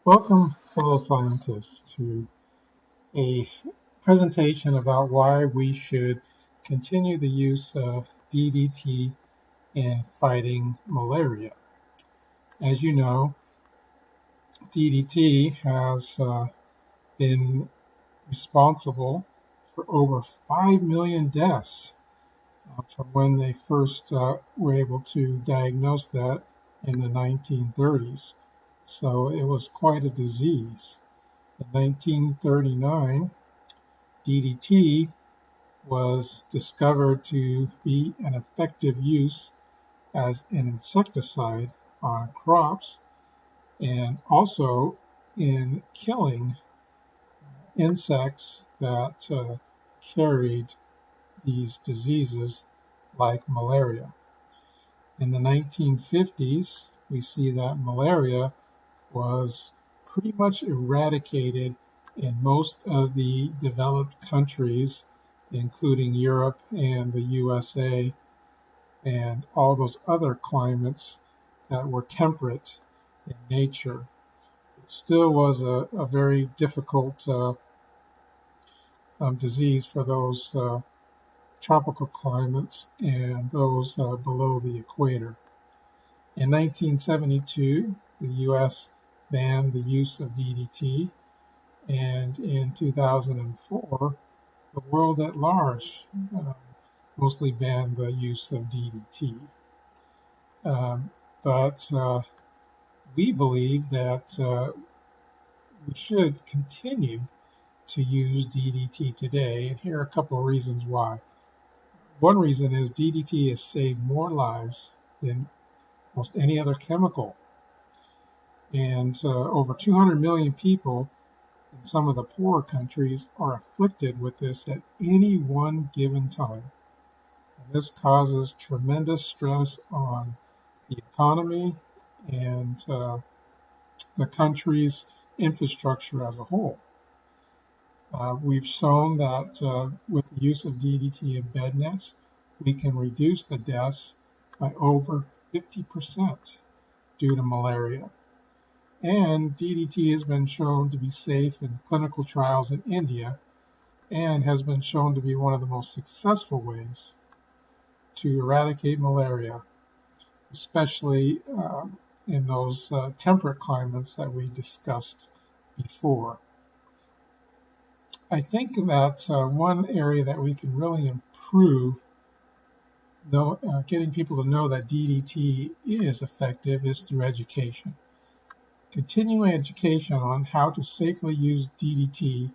Welcome, fellow scientists, to a presentation about why we should continue the use of DDT in fighting malaria. As you know, DDT has been responsible for over 5 million deaths from when they first were able to diagnose that in the 1930s. So it was quite a disease. In 1939, DDT was discovered to be an effective use as an insecticide on crops and also in killing insects that carried these diseases like malaria. In the 1950s, we see that malaria was pretty much eradicated in most of the developed countries, including Europe and the USA and all those other climates that were temperate in nature. It still was a very difficult disease for those tropical climates and those below the equator. In 1972, the U.S. banned the use of DDT, and in 2004, the world at large mostly banned the use of DDT. But we believe that we should continue to use DDT today, and here are a couple of reasons why. One reason is DDT has saved more lives than almost any other chemical, and over 200 million people in some of the poorer countries are afflicted with this at any one given time. And this causes tremendous stress on the economy and the country's infrastructure as a whole. We've shown that with the use of DDT in bed nets, we can reduce the deaths by over 50% due to malaria. And DDT has been shown to be safe in clinical trials in India and has been shown to be one of the most successful ways to eradicate malaria, especially in those temperate climates that we discussed before. I think that one area that we can really improve getting people to know that DDT is effective is through education. Continuing education on how to safely use DDT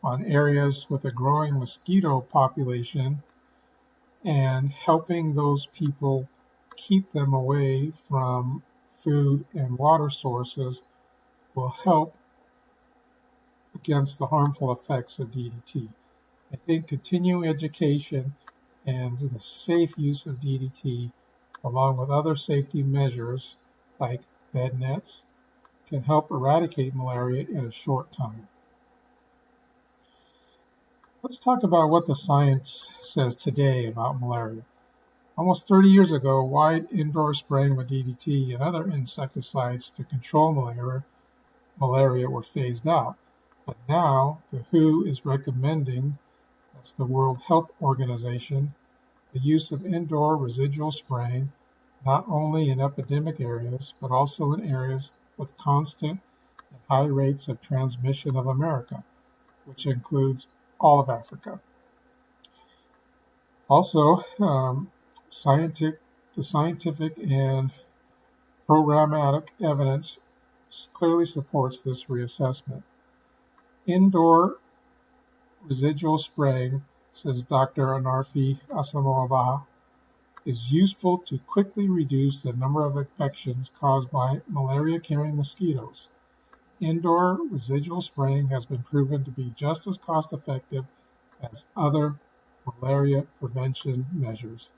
on areas with a growing mosquito population and helping those people keep them away from food and water sources will help against the harmful effects of DDT. I think continuing education and the safe use of DDT, along with other safety measures like bed nets, can help eradicate malaria in a short time. Let's talk about what the science says today about malaria. Almost 30 years ago, wide indoor spraying with DDT and other insecticides to control malaria were phased out. But now, the WHO is recommending, that's the World Health Organization, the use of indoor residual spraying, not only in epidemic areas, but also in areas with constant and high rates of transmission of America, which includes all of Africa. Also, the scientific and programmatic evidence clearly supports this reassessment. Indoor residual spraying, says Dr. Anarfi Asamoah, is useful to quickly reduce the number of infections caused by malaria-carrying mosquitoes. Indoor residual spraying has been proven to be just as cost-effective as other malaria prevention measures,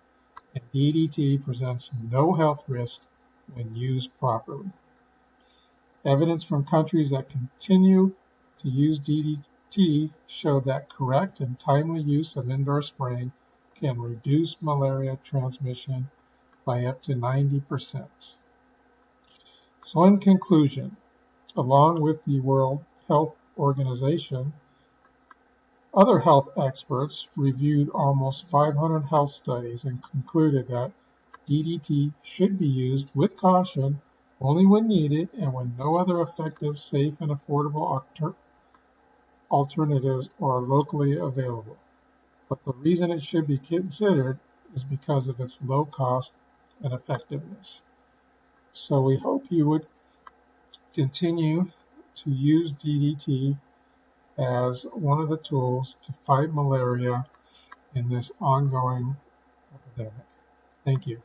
and DDT presents no health risk when used properly. Evidence from countries that continue to use DDT show that correct and timely use of indoor spraying can reduce malaria transmission by up to 90%. So in conclusion, Along with the World Health Organization, other health experts reviewed almost 500 health studies and concluded that DDT should be used with caution only when needed and when no other effective, safe, and affordable alternatives are locally available. But the reason it should be considered is because of its low cost and effectiveness. So we hope you would continue to use DDT as one of the tools to fight malaria in this ongoing epidemic. Thank you.